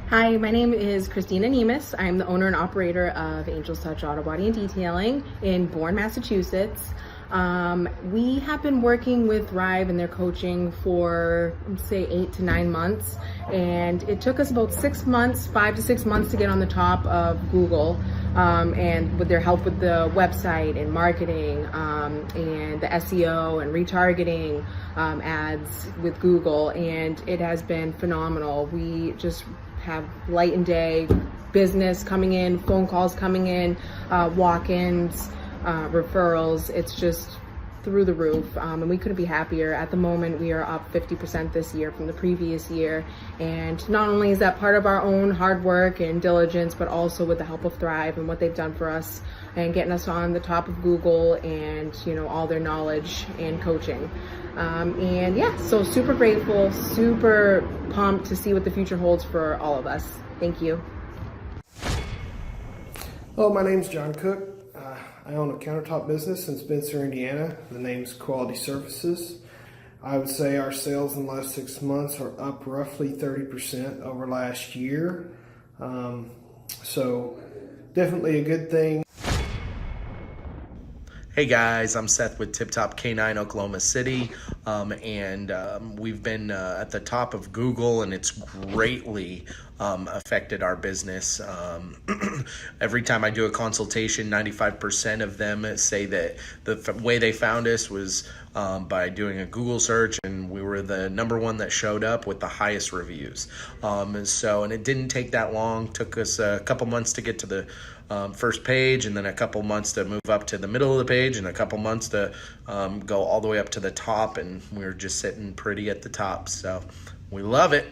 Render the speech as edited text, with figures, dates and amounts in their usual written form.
Hi, my name is Christina Nemes. I'm the owner and operator of Angel's Touch Autobody and Detailing in Bourne, Massachusetts. We have been working with Thrive and their coaching for, say, 8 to 9 months, and it took us about 6 months, 5 to 6 months to get on the top of Google, and with their help with the website and marketing, and the SEO and retargeting ads with Google, and it has been phenomenal. We just have light and day business coming in, phone calls coming in, walk-ins, referrals. It's just through the roof, and we couldn't be happier. At the moment, we are up 50% this year from the previous year, and not only is that part of our own hard work and diligence, but also with the help of Thrive and what they've done for us and getting us on the top of Google and all their knowledge and coaching. And yeah, so super grateful, super pumped to see what the future holds for all of us. Thank you. Hello, my name's John Cook. I own a countertop business in Spencer, Indiana. The name's Quality Surfaces. I would say our sales in the last 6 months are up roughly 30% over last year. So definitely a good thing. Hey guys, I'm Seth with Tip Top K9 Oklahoma City, and we've been at the top of Google, and it's greatly affected our business. Every time I do a consultation, 95% of them say that the way they found us was by doing a Google search, and we were the #1 that showed up with the highest reviews. And it didn't take that long. Took us a couple months to get to the first page, and then a couple months to move up to the middle of the page, and a couple months to go all the way up to the top, and we're just sitting pretty at the top. So we love it.